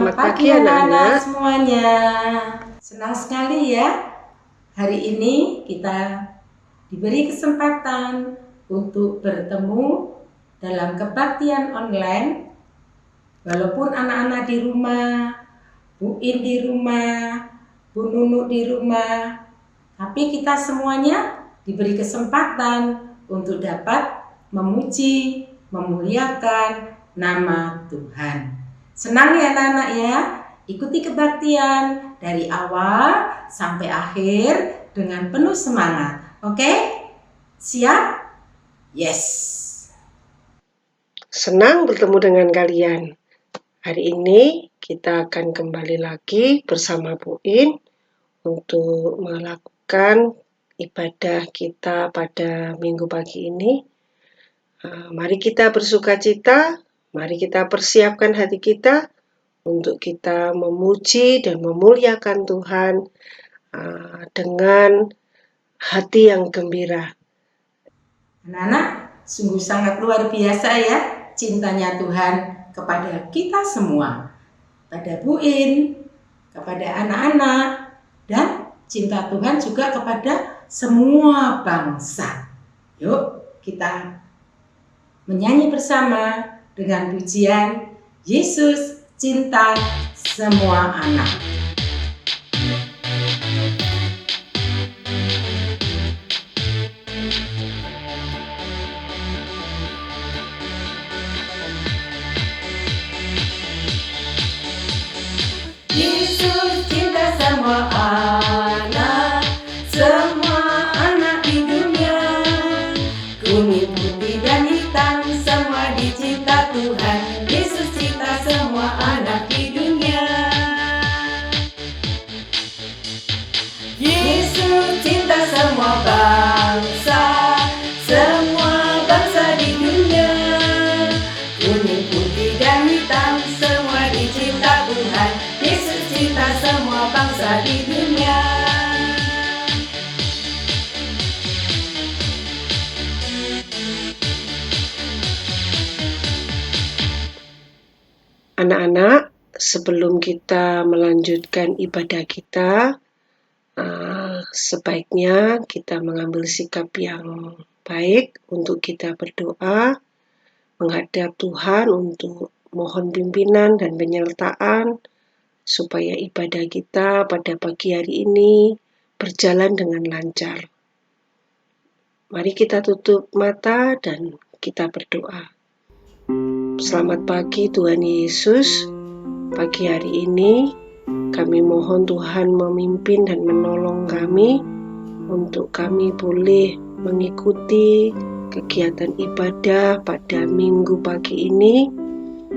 Selamat pagi anak-anak semuanya. Senang sekali ya. Hari ini kita diberi kesempatan untuk bertemu dalam kebaktian online. Walaupun anak-anak di rumah, Bu In di rumah, Bu Nunu di rumah, tapi kita semuanya diberi kesempatan untuk dapat memuji, memuliakan nama Tuhan. Senang ya anak-anak ya, ikuti kebaktian dari awal sampai akhir dengan penuh semangat. Oke? Siap? Yes. Senang bertemu dengan kalian. Hari ini kita akan kembali lagi bersama Bu In untuk melakukan ibadah kita pada minggu pagi ini. Mari kita bersukacita, mari kita persiapkan hati kita untuk kita memuji dan memuliakan Tuhan dengan hati yang gembira. Anak-anak, sungguh sangat luar biasa ya cintanya Tuhan kepada kita semua, pada Bu In, kepada anak-anak, dan cinta Tuhan juga kepada semua bangsa. Yuk kita menyanyi bersama dengan pujian Yesus cinta semua anak. Yesus cinta semua anak di dunia. Kuning, putih, dan hitam, semua dicinta Tuhan. Yesus cinta semua anak di dunia. Yesus cinta semua bangsa di dunia. Kuning, putih, dan hitam, semua dicinta Tuhan. Yesus cinta semua bangsa di dunia. Anak-anak, sebelum kita melanjutkan ibadah kita, sebaiknya kita mengambil sikap yang baik untuk kita berdoa, menghadap Tuhan untuk mohon pimpinan dan penyertaan, supaya ibadah kita pada pagi hari ini berjalan dengan lancar. Mari kita tutup mata dan kita berdoa. Selamat pagi Tuhan Yesus. Pagi hari ini kami mohon Tuhan memimpin dan menolong kami untuk kami boleh mengikuti kegiatan ibadah pada minggu pagi ini.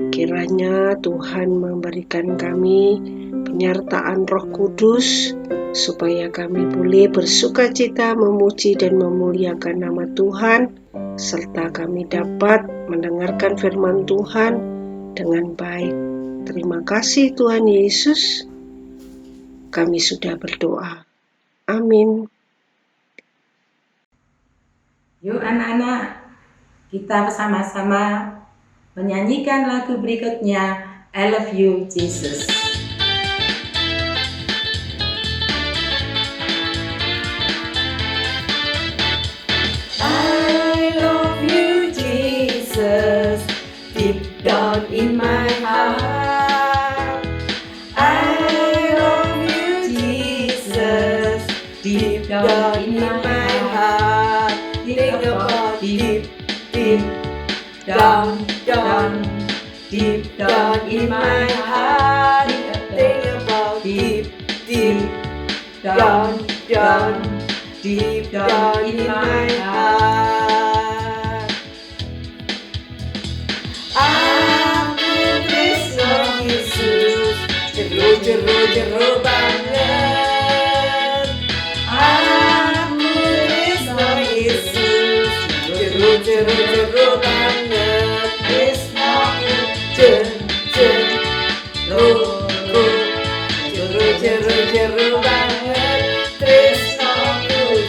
Kiranya Tuhan memberikan kami penyertaan Roh Kudus supaya kami boleh bersukacita memuji dan memuliakan nama Tuhan, serta kami dapat mendengarkan firman Tuhan dengan baik. Terima kasih Tuhan Yesus. Kami sudah berdoa. Amin. Yuk anak-anak, kita bersama-sama menyanyikan lagu berikutnya, I Love You Jesus. I love you Jesus, deep down in my heart. I love you Jesus, deep down in my heart. Think about deep down, deep down in my heart. Think about deep down, deep down in my heart. Aku tresno Yesus, jero banget. Aku tresno Yesus, jero banget. Tresnoku jero banget. Tresnoku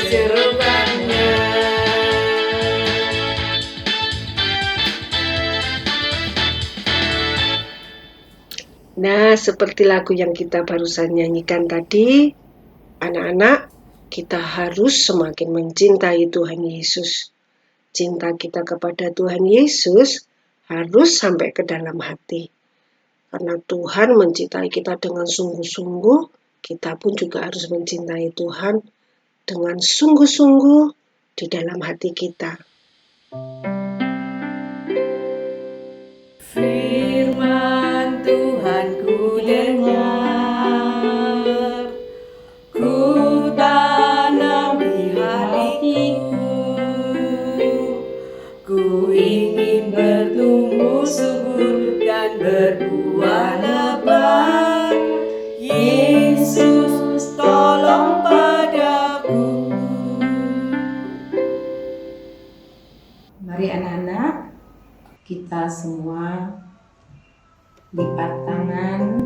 jero banget. seperti lagu yang kita barusan nyanyikan tadi, anak-anak, kita harus semakin mencintai Tuhan Yesus. Cinta kita kepada Tuhan Yesus harus sampai ke dalam hati. Karena Tuhan mencintai kita dengan sungguh-sungguh, kita pun juga harus mencintai Tuhan dengan sungguh-sungguh di dalam hati kita. Firman Tuhan ku dengar, ku tanam di hatiku, ku ingin bertumbuh subur dan berbuah lebat. Yesus tolong padaku. Mari anak-anak, kita semua lipat tangan,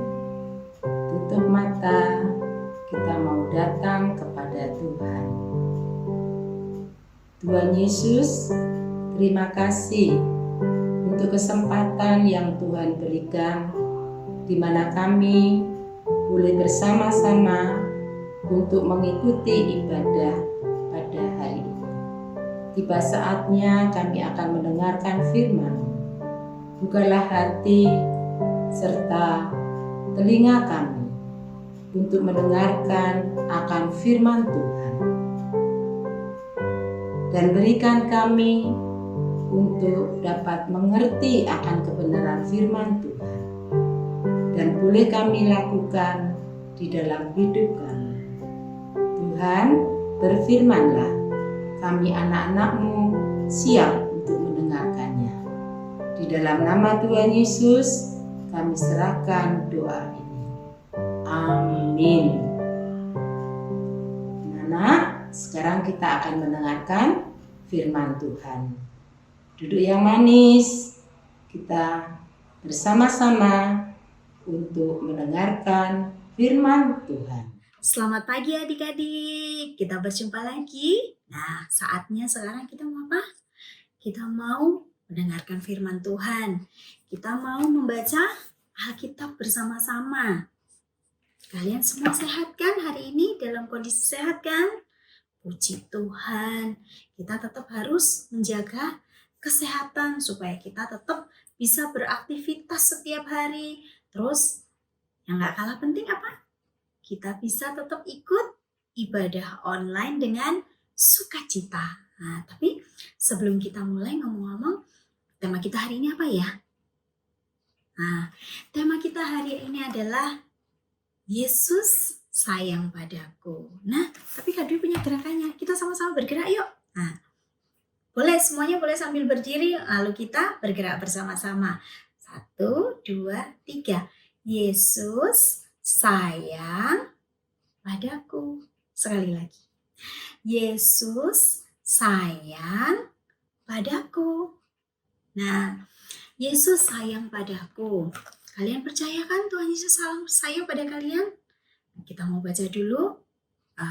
tutup mata, kita mau datang kepada Tuhan. Tuhan Yesus, terima kasih untuk kesempatan yang Tuhan berikan, di mana kami boleh bersama-sama untuk mengikuti ibadah pada hari ini. Tiba saatnya kami akan mendengarkan firman. Bukalah hati serta telinga kami untuk mendengarkan akan firman Tuhan. Dan berikan kami untuk dapat mengerti akan kebenaran firman Tuhan. Dan boleh kami lakukan di dalam hidup kami. Tuhan, berfirmanlah, kami anak-anak-Mu siap untuk mendengarkannya. Di dalam nama Tuhan Yesus, kami serahkan doa ini. Amin. Anak, sekarang kita akan mendengarkan firman Tuhan. Duduk yang manis, kita bersama-sama untuk mendengarkan firman Tuhan. Selamat pagi adik-adik, kita berjumpa lagi. Nah, saatnya sekarang kita mau apa? Kita mau mendengarkan firman Tuhan. Kita mau membaca Alkitab bersama-sama. Kalian semua sehat kan hari ini? Dalam kondisi sehat kan? Puji Tuhan. Kita tetap harus menjaga kesehatan supaya kita tetap bisa beraktivitas setiap hari. Terus yang gak kalah penting apa? Kita bisa tetap ikut ibadah online dengan sukacita. Nah, tapi sebelum kita mulai ngomong-ngomong, tema kita hari ini apa ya? Nah, tema kita hari ini adalah Yesus sayang padaku. Nah, tapi Kak Dwi punya gerakannya. Kita sama-sama bergerak yuk. Nah, boleh semuanya boleh sambil berdiri, lalu kita bergerak bersama-sama. 1, 2, 3. Yesus sayang padaku. Sekali lagi. Yesus sayang padaku. Nah, Yesus sayang padaku. Kalian percaya kan Tuhan Yesus sayang pada kalian? Kita mau baca dulu.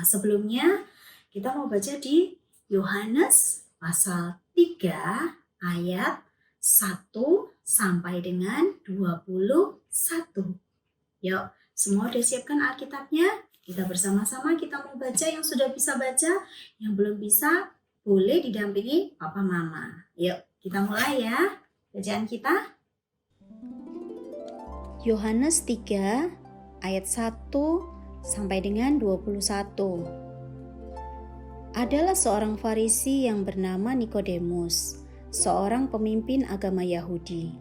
Sebelumnya kita mau baca di Yohanes pasal 3 ayat 1 sampai dengan 21. Yuk, semua udah siapkan Alkitabnya? Kita bersama-sama kita mau baca. Yang sudah bisa baca, yang belum bisa boleh didampingi Papa Mama. Yuk, kita mulai ya bacaan kita. Yohanes 3 ayat 1 sampai dengan 21. Adalah seorang Farisi yang bernama Nikodemus, seorang pemimpin agama Yahudi.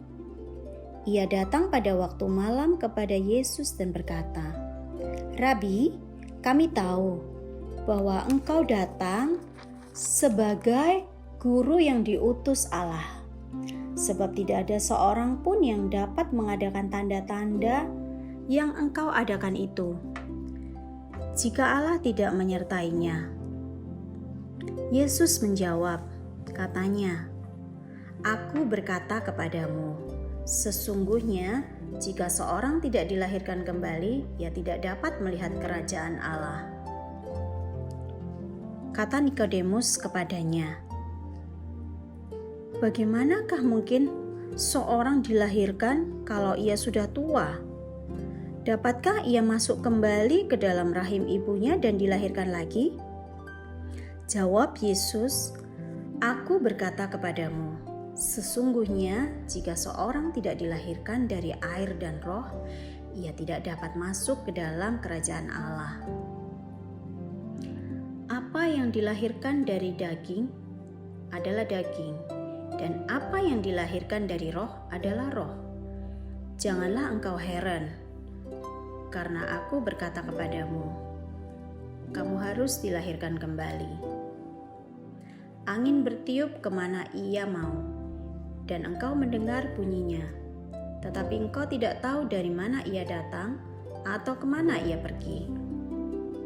Ia datang pada waktu malam kepada Yesus dan berkata, "Rabi, kami tahu bahwa Engkau datang sebagai guru yang diutus Allah. Sebab tidak ada seorang pun yang dapat mengadakan tanda-tanda yang Engkau adakan itu, jika Allah tidak menyertainya." Yesus menjawab, katanya, "Aku berkata kepadamu, sesungguhnya jika seorang tidak dilahirkan kembali, ia tidak dapat melihat kerajaan Allah." Kata Nikodemus kepadanya, "Bagaimanakah mungkin seorang dilahirkan kalau ia sudah tua?" Dapatkah ia masuk kembali ke dalam rahim ibunya dan dilahirkan lagi? Jawab Yesus, "Aku berkata kepadamu, sesungguhnya jika seorang tidak dilahirkan dari air dan roh, ia tidak dapat masuk ke dalam kerajaan Allah. Apa yang dilahirkan dari daging adalah daging, dan apa yang dilahirkan dari roh adalah roh. Janganlah engkau heran, karena aku berkata kepadamu, kamu harus dilahirkan kembali. Angin bertiup kemana ia mau, dan engkau mendengar bunyinya, tetapi engkau tidak tahu dari mana ia datang atau kemana ia pergi.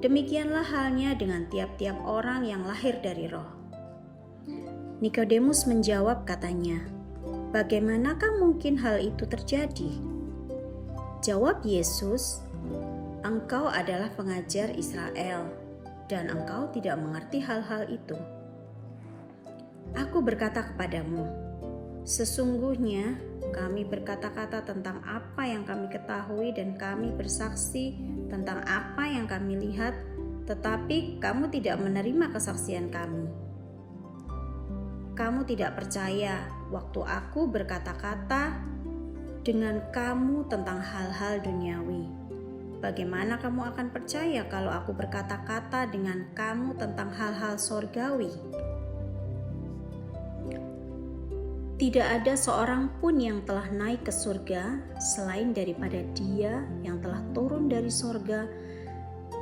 Demikianlah halnya dengan tiap-tiap orang yang lahir dari roh." Nikodemus menjawab katanya, "Bagaimanakah mungkin hal itu terjadi?" Jawab Yesus, "Engkau adalah pengajar Israel, dan engkau tidak mengerti hal-hal itu. Aku berkata kepadamu, sesungguhnya kami berkata-kata tentang apa yang kami ketahui dan kami bersaksi tentang apa yang kami lihat, tetapi kamu tidak menerima kesaksian kami. Kamu tidak percaya waktu aku berkata-kata dengan kamu tentang hal-hal duniawi. Bagaimana kamu akan percaya kalau aku berkata-kata dengan kamu tentang hal-hal sorgawi? Tidak ada seorang pun yang telah naik ke surga selain daripada Dia yang telah turun dari surga,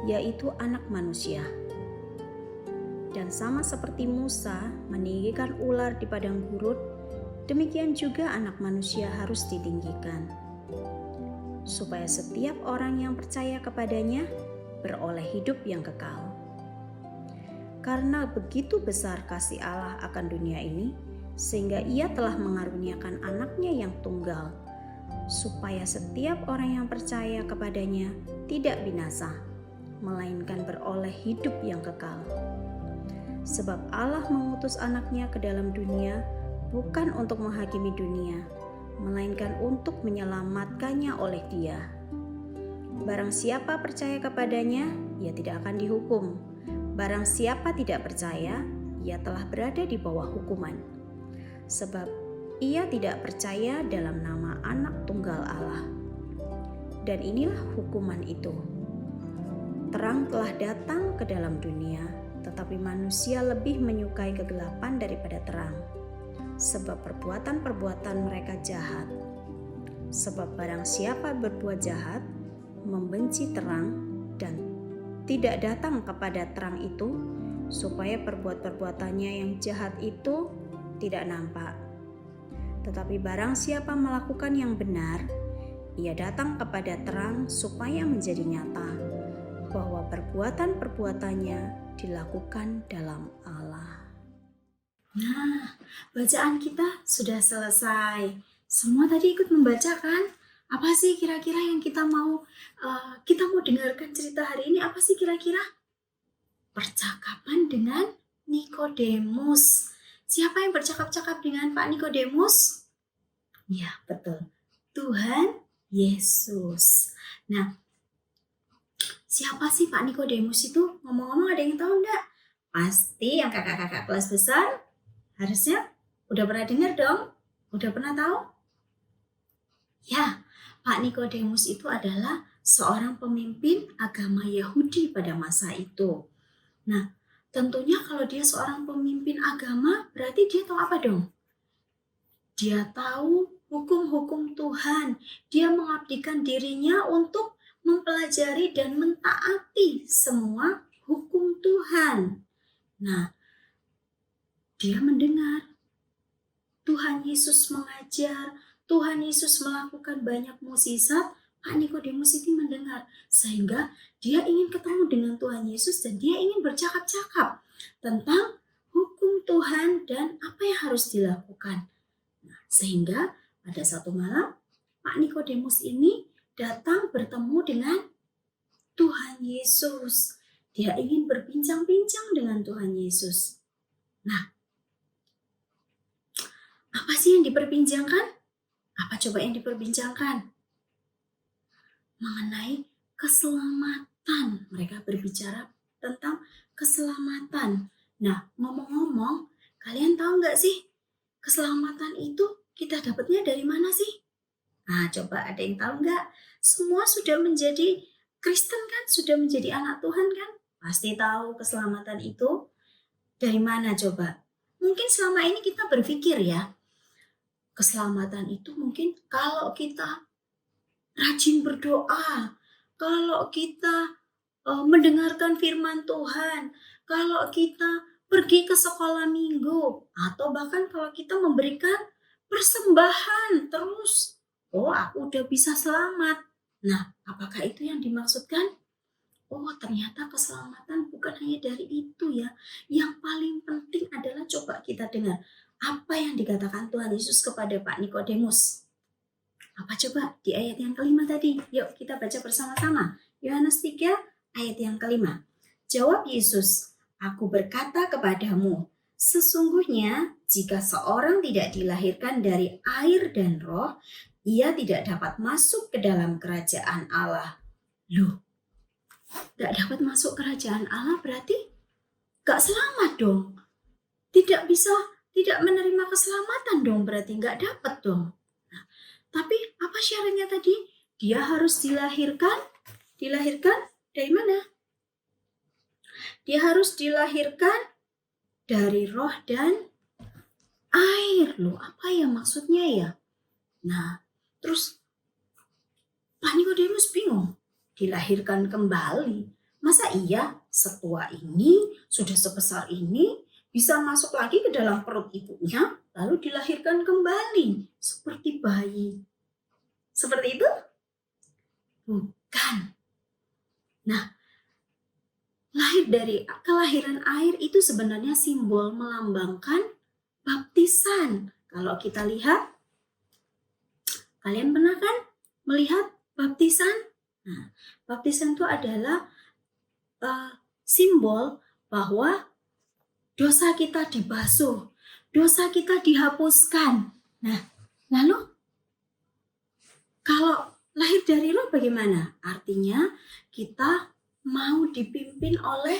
yaitu Anak Manusia. Dan sama seperti Musa meninggikan ular di padang gurun, demikian juga Anak Manusia harus ditinggikan, supaya setiap orang yang percaya kepadanya beroleh hidup yang kekal. Karena begitu besar kasih Allah akan dunia ini, sehingga Ia telah mengaruniakan Anaknya yang tunggal, supaya setiap orang yang percaya kepadanya tidak binasa, melainkan beroleh hidup yang kekal. Sebab Allah mengutus Anaknya ke dalam dunia bukan untuk menghakimi dunia, melainkan untuk menyelamatkannya oleh Dia. Barang siapa percaya kepadanya, ia tidak akan dihukum. Barang siapa tidak percaya, ia telah berada di bawah hukuman. Sebab ia tidak percaya dalam nama Anak Tunggal Allah. Dan inilah hukuman itu. Terang telah datang ke dalam dunia, tetapi manusia lebih menyukai kegelapan daripada terang, sebab perbuatan-perbuatan mereka jahat. Sebab barang siapa berbuat jahat, membenci terang dan tidak datang kepada terang itu, supaya perbuatan-perbuatannya yang jahat itu tidak nampak. Tetapi barang siapa melakukan yang benar, ia datang kepada terang supaya menjadi nyata bahwa perbuatan-perbuatannya dilakukan dalam Allah. Nah, bacaan kita sudah selesai. Semua tadi ikut membaca kan? Apa sih kira-kira yang kita mau dengarkan cerita hari ini? Apa sih kira-kira? Percakapan dengan Nikodemus. Siapa yang bercakap-cakap dengan Pak Nikodemus? Ya, betul. Tuhan Yesus. Nah, siapa sih Pak Nikodemus itu? Ngomong-ngomong, ada yang tahu enggak? Pasti yang kakak-kakak kelas besar harusnya udah pernah dengar dong? Udah pernah tahu? Ya, Pak Nikodemus itu adalah seorang pemimpin agama Yahudi pada masa itu. Nah, tentunya kalau dia seorang pemimpin agama, berarti dia tahu apa dong? Dia tahu hukum-hukum Tuhan. Dia mengabdikan dirinya untuk mempelajari dan mentaati semua hukum Tuhan. Nah, dia mendengar Tuhan Yesus mengajar, Tuhan Yesus melakukan banyak mukjizat. Pak Nikodemus itu mendengar, sehingga dia ingin ketemu dengan Tuhan Yesus dan dia ingin bercakap-cakap tentang hukum Tuhan dan apa yang harus dilakukan. Nah, sehingga pada satu malam Pak Nikodemus ini datang bertemu dengan Tuhan Yesus. Dia ingin berbincang-bincang dengan Tuhan Yesus. Nah, apa sih yang diperbincangkan? Apa coba yang diperbincangkan? mengenai keselamatan. Mereka berbicara tentang keselamatan. Nah, ngomong-ngomong, kalian tahu nggak sih keselamatan itu kita dapatnya dari mana sih? Nah, coba ada yang tahu nggak? Semua sudah menjadi Kristen kan? Sudah menjadi anak Tuhan kan? Pasti tahu keselamatan itu dari mana coba? Mungkin selama ini kita berpikir ya, keselamatan itu mungkin kalau kita rajin berdoa, kalau kita mendengarkan firman Tuhan, kalau kita pergi ke sekolah minggu, atau bahkan kalau kita memberikan persembahan terus. Oh, aku udah bisa selamat. Nah, apakah itu yang dimaksudkan? Oh, ternyata keselamatan bukan hanya dari itu ya. Yang paling penting adalah coba kita dengar apa yang dikatakan Tuhan Yesus kepada Pak Nikodemus. Apa coba di ayat yang kelima tadi? Yuk kita baca bersama-sama. Yohanes 3 ayat yang kelima. Jawab Yesus, aku berkata kepadamu, sesungguhnya jika seorang tidak dilahirkan dari air dan roh, ia tidak dapat masuk ke dalam kerajaan Allah. Loh, gak dapat masuk kerajaan Allah berarti gak selamat dong. Tidak menerima keselamatan dong, berarti gak dapat dong. Nah, tapi apa syaratnya tadi? Dia harus dilahirkan dari mana? Dia harus dilahirkan dari roh dan air. Loh, apa ya maksudnya ya? Nah, terus Pak Nikodemus bingung. Dilahirkan kembali. Masa iya setua ini, sudah sebesar ini, bisa masuk lagi ke dalam perut ibunya, lalu dilahirkan kembali seperti bayi? Seperti itu? Bukan. Nah, kelahiran air itu sebenarnya simbol melambangkan baptisan. Kalau kita lihat, kalian pernah kan melihat baptisan? Nah, baptisan itu adalah simbol bahwa dosa kita dibasuh, dosa kita dihapuskan. Nah, lalu kalau lahir dari roh bagaimana? Artinya kita mau dipimpin oleh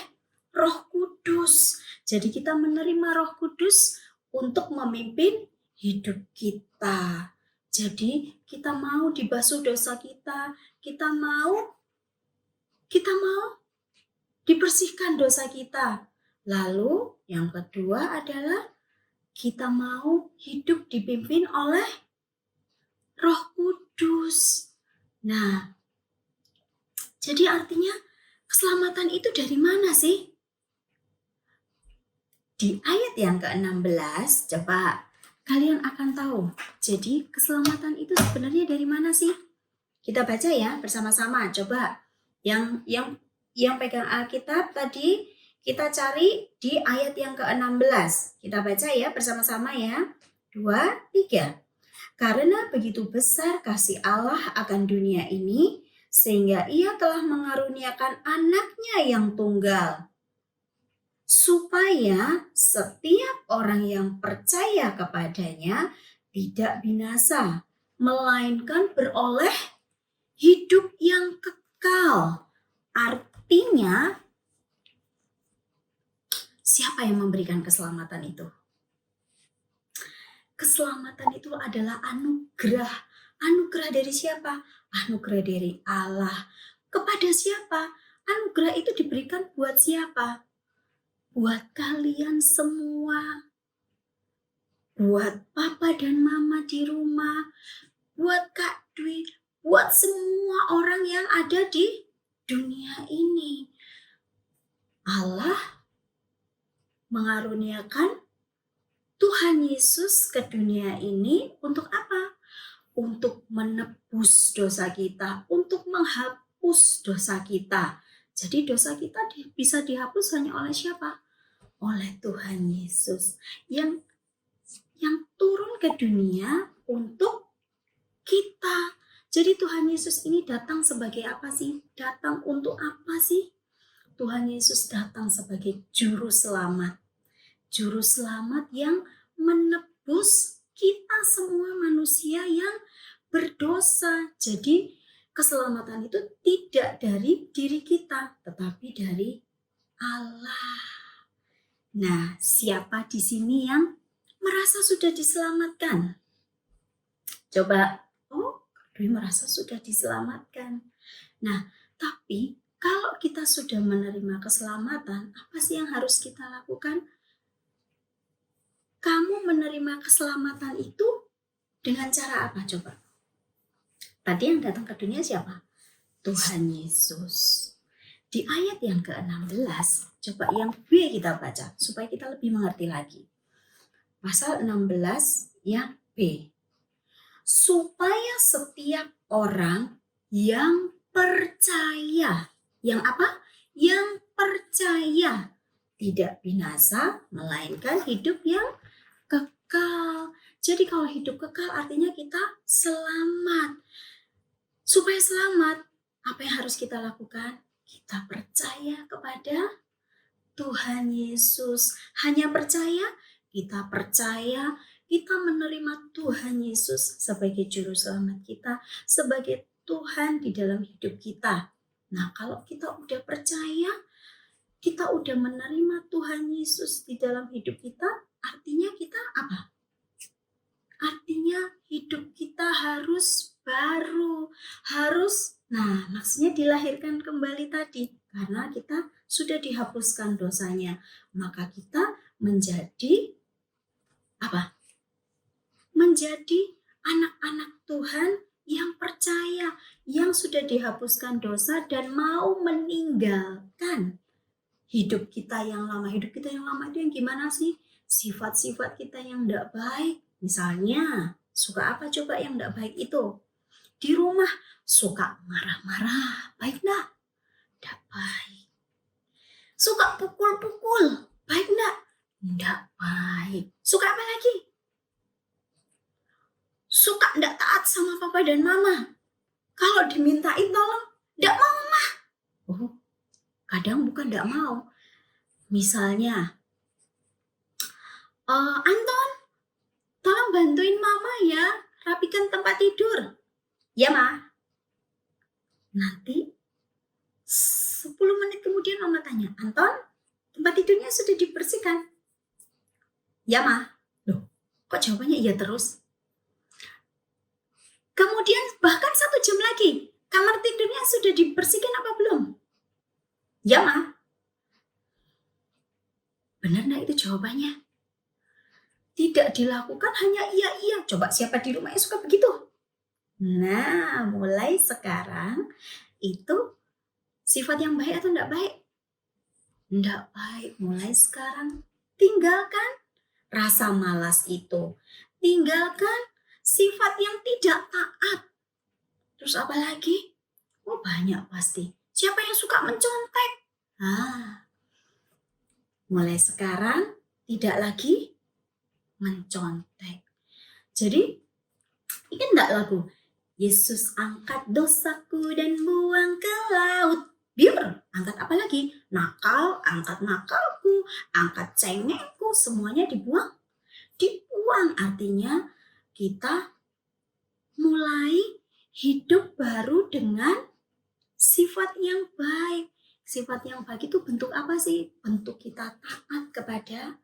Roh Kudus. Jadi kita menerima Roh Kudus untuk memimpin hidup kita. Jadi kita mau dibasuh dosa kita, kita mau dibersihkan dosa kita. Lalu yang kedua adalah kita mau hidup dipimpin oleh Roh Kudus. Nah, jadi artinya keselamatan itu dari mana sih? Di ayat yang ke-16, coba kalian akan tahu. Jadi keselamatan itu sebenarnya dari mana sih? Kita baca ya bersama-sama. Coba yang pegang Alkitab tadi kita cari di ayat yang ke-16. Kita baca ya bersama-sama ya. 2, 3. Karena begitu besar kasih Allah akan dunia ini, sehingga ia telah mengaruniakan anaknya yang tunggal, supaya setiap orang yang percaya kepadanya tidak binasa, melainkan beroleh hidup yang kekal. Artinya, siapa yang memberikan keselamatan itu? Keselamatan itu adalah anugerah. Anugerah dari siapa? Anugerah dari Allah. Kepada siapa? Anugerah itu diberikan buat siapa? Buat kalian semua. Buat papa dan mama di rumah. Buat Kak Dwi. Buat semua orang yang ada di dunia ini. Allah mengaruniakan Tuhan Yesus ke dunia ini untuk apa? Untuk menebus dosa kita, untuk menghapus dosa kita. Jadi dosa kita bisa dihapus hanya oleh siapa? Oleh Tuhan Yesus yang turun ke dunia untuk kita. Jadi Tuhan Yesus ini datang sebagai apa sih? Datang untuk apa sih? Tuhan Yesus datang sebagai juru selamat. Juru selamat yang menebus kita semua manusia yang berdosa. Jadi keselamatan itu tidak dari diri kita, tetapi dari Allah. Nah, siapa di sini yang merasa sudah diselamatkan? Coba, Dwi merasa sudah diselamatkan. Nah, tapi kalau kita sudah menerima keselamatan, apa sih yang harus kita lakukan? Kamu menerima keselamatan itu dengan cara apa coba? Tadi yang datang ke dunia siapa? Tuhan Yesus. Di ayat yang ke-16, coba yang B kita baca supaya kita lebih mengerti lagi. Pasal 16 yang B. Supaya setiap orang yang percaya, yang apa? Yang percaya tidak binasa, melainkan hidup yang kekal. Jadi kalau hidup kekal artinya kita selamat. Supaya selamat, apa yang harus kita lakukan? Kita percaya kepada Tuhan Yesus. Hanya percaya, kita menerima Tuhan Yesus sebagai juru selamat kita, sebagai Tuhan di dalam hidup kita. Nah, kalau kita udah percaya, kita udah menerima Tuhan Yesus di dalam hidup kita, artinya kita apa? Artinya hidup kita harus baru, maksudnya dilahirkan kembali tadi, karena kita sudah dihapuskan dosanya, maka kita menjadi apa? Menjadi anak-anak Tuhan yang percaya, yang sudah dihapuskan dosa dan mau meninggalkan hidup kita yang lama. Hidup kita yang lama itu yang gimana sih? Sifat-sifat kita yang tidak baik. Misalnya, suka apa coba yang tidak baik itu? Di rumah, suka marah-marah. Baik enggak? Tidak baik. Suka pukul-pukul. Baik enggak? Tidak baik. Suka apa lagi? Suka tidak taat sama papa dan mama. Kalau dimintain tolong, tidak mau mah. Kadang bukan tidak mau. Misalnya, Anton, tolong bantuin mama ya, rapikan tempat tidur. Ya, Ma. Nanti 10 menit kemudian mama tanya, Anton, tempat tidurnya sudah dibersihkan? Ya, Ma. Loh, kok jawabannya iya terus? Kemudian bahkan 1 jam lagi, kamar tidurnya sudah dibersihkan apa belum? Ya, Ma. Benar nggak itu jawabannya? Tidak dilakukan hanya iya. Coba siapa di rumah yang suka begitu? Nah, mulai sekarang itu sifat yang baik atau enggak baik? Enggak baik. Mulai sekarang tinggalkan rasa malas itu. Tinggalkan sifat yang tidak taat. Terus apa lagi? Banyak pasti. Siapa yang suka mencontek? Mulai sekarang tidak lagi mencontek. Jadi, ingat enggak lagu? Yesus angkat dosaku dan buang ke laut. Biar, angkat apa lagi? Nakal, angkat nakalku, angkat cengengku, semuanya dibuang. Dibuang artinya kita mulai hidup baru dengan sifat yang baik. Sifat yang baik itu bentuk apa sih? Bentuk kita taat kepada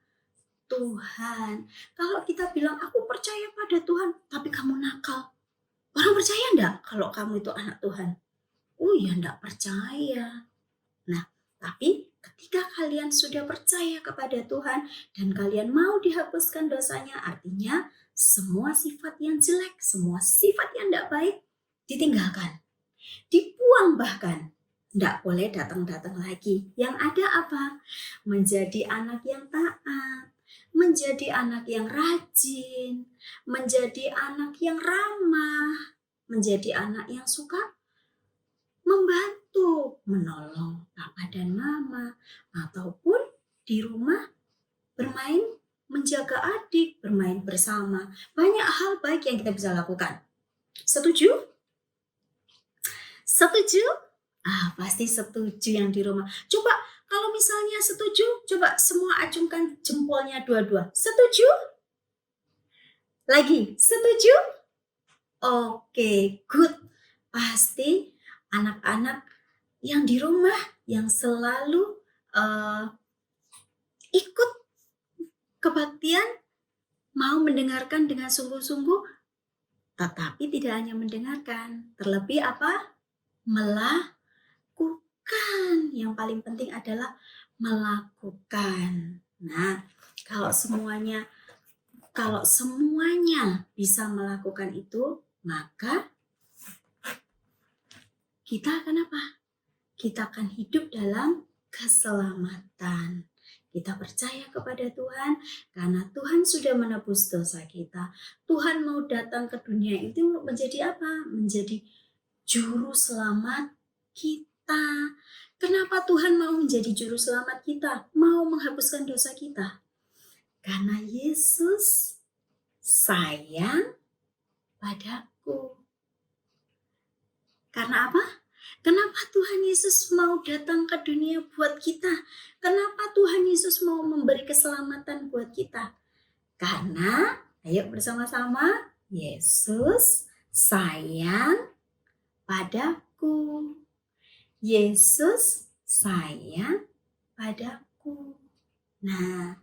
Tuhan. Kalau kita bilang, aku percaya pada Tuhan, tapi kamu nakal. Orang percaya enggak kalau kamu itu anak Tuhan? Ya enggak percaya. Nah, tapi ketika kalian sudah percaya kepada Tuhan dan kalian mau dihapuskan dosanya, artinya semua sifat yang jelek, semua sifat yang enggak baik ditinggalkan. Dibuang bahkan. Enggak boleh datang-datang lagi. Yang ada apa? Menjadi anak yang taat, menjadi anak yang rajin, menjadi anak yang ramah, menjadi anak yang suka membantu, menolong papa dan mama, ataupun di rumah bermain, menjaga adik, bermain bersama. Banyak hal baik yang kita bisa lakukan. Setuju? Setuju? Pasti setuju yang di rumah. Coba kalau misalnya setuju, coba semua acungkan jempolnya dua-dua. Setuju? Lagi, setuju? Oke, good. pasti anak-anak yang di rumah yang selalu ikut kebaktian, mau mendengarkan dengan sungguh-sungguh, tetapi tidak hanya mendengarkan, terlebih apa? Melakukan. Yang paling penting adalah melakukan. Nah, kalau semuanya bisa melakukan itu, maka kita akan apa? Kita akan hidup dalam keselamatan. Kita percaya kepada Tuhan karena Tuhan sudah menebus dosa kita. Tuhan mau datang ke dunia itu untuk menjadi apa? Menjadi juru selamat kita. Kenapa Tuhan mau menjadi juru selamat kita? Mau menghapuskan dosa kita? Karena Yesus sayang padaku. Karena apa? Kenapa Tuhan Yesus mau datang ke dunia buat kita? Kenapa Tuhan Yesus mau memberi keselamatan buat kita? Karena, ayo bersama-sama, Yesus sayang padaku. Yesus sayang padaku. Nah,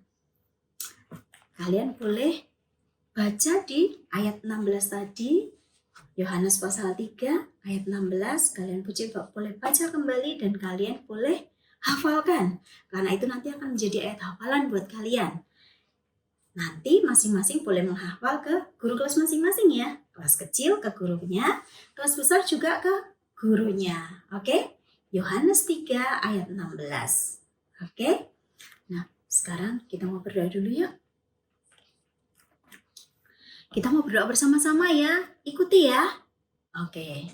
kalian boleh baca di ayat 16 tadi, Yohanes pasal 3 ayat 16, kalian boleh baca kembali dan kalian boleh hafalkan. Karena itu nanti akan menjadi ayat hafalan buat kalian. Nanti masing-masing boleh menghafal ke guru kelas masing-masing ya. Kelas kecil ke gurunya, kelas besar juga ke gurunya. Oke? Yohanes 3 ayat 16. Oke? Nah, sekarang kita mau berdoa dulu yuk. Kita mau berdoa bersama-sama ya. Ikuti ya. Oke.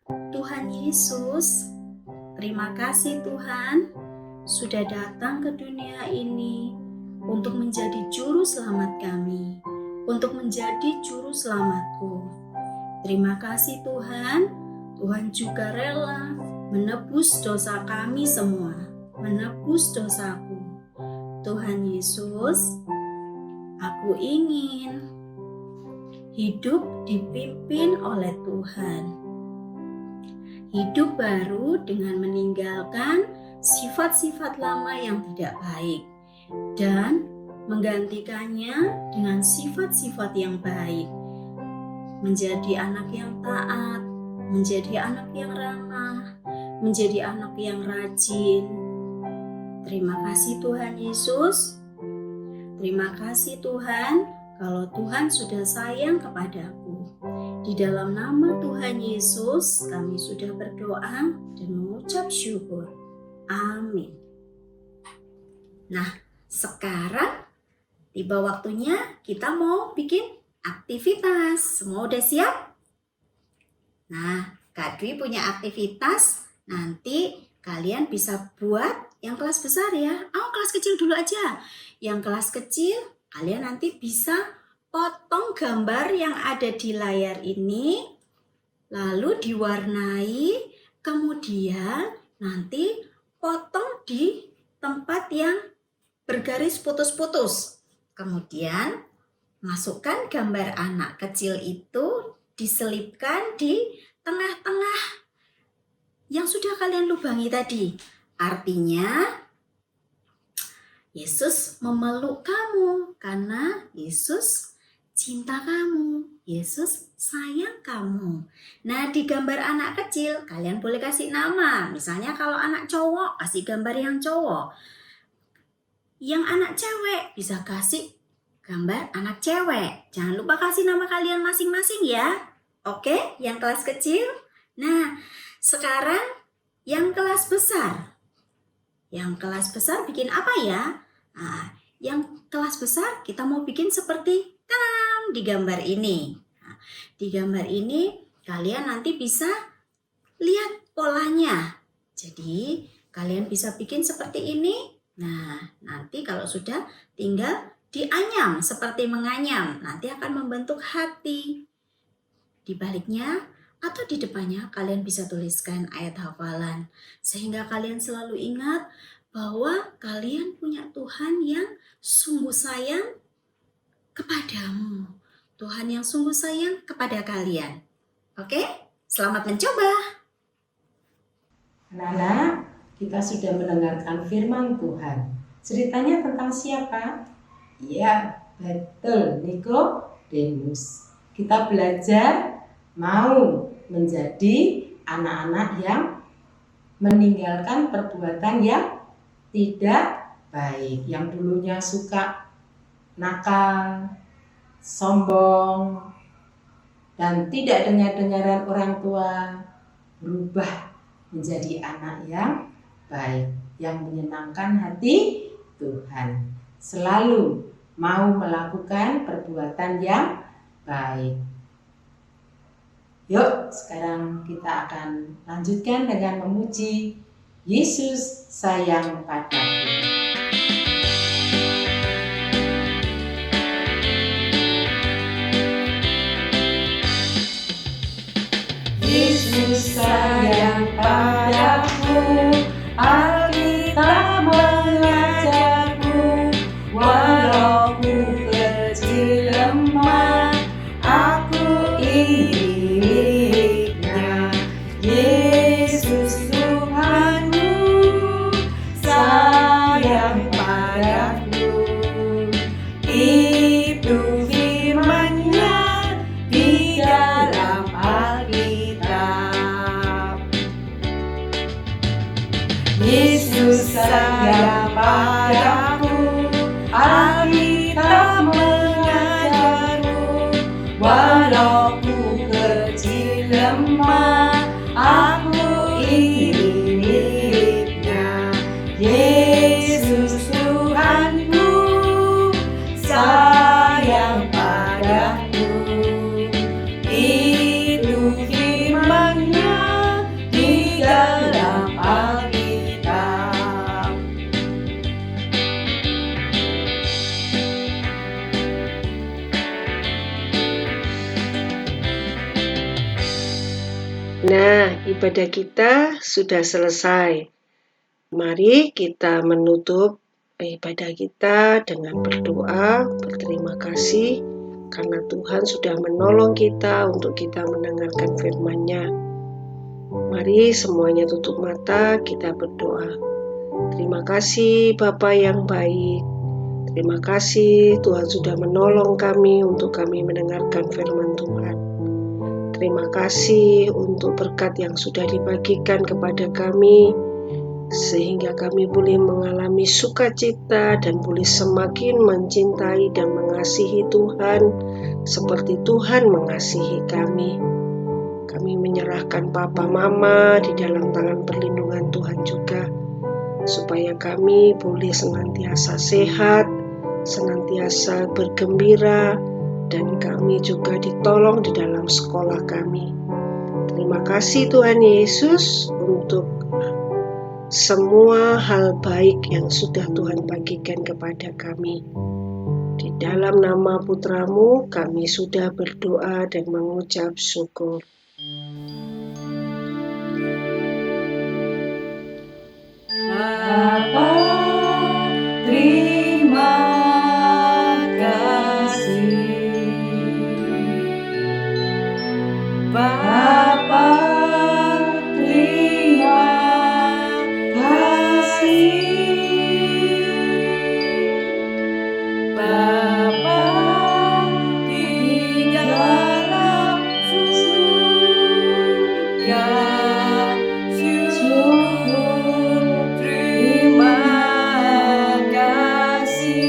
Tuhan Yesus, terima kasih Tuhan sudah datang ke dunia ini untuk menjadi juru selamat kami, untuk menjadi juru selamatku. Terima kasih Tuhan, Tuhan juga rela menebus dosa kami semua, menebus dosaku. Tuhan Yesus, aku ingin hidup dipimpin oleh Tuhan. Hidup baru dengan meninggalkan sifat-sifat lama yang tidak baik dan menggantikannya dengan sifat-sifat yang baik. Menjadi anak yang taat, menjadi anak yang ramah, menjadi anak yang rajin. Terima kasih Tuhan Yesus. Terima kasih Tuhan, kalau Tuhan sudah sayang kepadaku. Di dalam nama Tuhan Yesus, kami sudah berdoa dan mengucap syukur. Amin. Nah, sekarang tiba waktunya kita mau bikin aktivitas. Semua udah siap? Nah, Kak Dwi punya aktivitas. Nanti kalian bisa buat yang kelas besar ya. Kelas kecil dulu aja. Yang kelas kecil, kalian nanti bisa potong gambar yang ada di layar ini, lalu diwarnai, kemudian nanti potong di tempat yang bergaris putus-putus. Kemudian masukkan gambar anak kecil itu, diselipkan di tengah-tengah yang sudah kalian lubangi tadi. Artinya, Yesus memeluk kamu karena Yesus cinta kamu. Yesus sayang kamu. Nah, di gambar anak kecil, kalian boleh kasih nama. Misalnya kalau anak cowok, kasih gambar yang cowok. Yang anak cewek, bisa kasih gambar anak cewek. Jangan lupa kasih nama kalian masing-masing ya. Oke, yang kelas kecil. Nah, sekarang yang kelas besar. Yang kelas besar bikin apa ya? Nah, yang kelas besar kita mau bikin seperti di gambar ini. Nah, di gambar ini kalian nanti bisa lihat polanya. Jadi kalian bisa bikin seperti ini. Nah, nanti kalau sudah tinggal dianyam seperti menganyam. Nanti akan membentuk hati. Di baliknya atau di depannya kalian bisa tuliskan ayat hafalan. Sehingga kalian selalu ingat bahwa kalian punya Tuhan yang sungguh sayang kepadamu. Tuhan yang sungguh sayang kepada kalian. Oke, selamat mencoba. Anak-anak, kita sudah mendengarkan firman Tuhan. Ceritanya tentang siapa? Iya, betul, Nikodemus. Kita belajar mau menjadi anak-anak yang meninggalkan perbuatan yang tidak baik, yang dulunya suka nakal, sombong, dan tidak dengar-dengaran orang tua, berubah menjadi anak yang baik, yang menyenangkan hati Tuhan. Selalu mau melakukan perbuatan yang baik. Yuk, sekarang kita akan lanjutkan dengan memuji Yesus sayang padaku. Yesus sayang padaku, Alkitab mengajarku, walau ku kecil lemah, aku ini miliknya. Yesus Tuhanku, sayang padaku. Itu firman-Nya di dalam Alkitab. Yesus sayang padaku, Alkitab mengajarku, walau ku kecil lemah, aku ini miliknya. Yesus Tuhanku, sayang padaku. Itu firman-Nya di dalam Alkitab. Nah, ibadah kita sudah selesai. Mari kita menutup ibadah kita dengan berdoa, berterima kasih karena Tuhan sudah menolong kita untuk kita mendengarkan firman-Nya. Mari semuanya tutup mata, kita berdoa. Terima kasih Bapa yang baik. Terima kasih Tuhan sudah menolong kami untuk kami mendengarkan firman Tuhan. Terima kasih untuk berkat yang sudah dibagikan kepada kami, sehingga kami boleh mengalami sukacita dan boleh semakin mencintai dan mengasihi Tuhan seperti Tuhan mengasihi kami. Kami menyerahkan Papa Mama di dalam tangan perlindungan Tuhan juga, supaya kami boleh senantiasa sehat, senantiasa bergembira, dan kami juga ditolong di dalam sekolah kami. Terima kasih Tuhan Yesus untuk semua hal baik yang sudah Tuhan bagikan kepada kami. Di dalam nama Putra-Mu kami sudah berdoa dan mengucap syukur. Bapa, terima kasih. Bapa, terima kasih. Bapa, di dalam surga, syukur, terima kasih.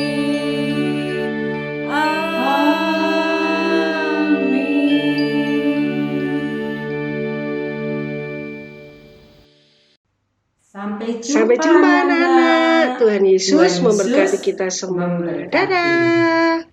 Sampai jumpa anak-anak. Tuhan Yesus memberkati kita semua. Dadah.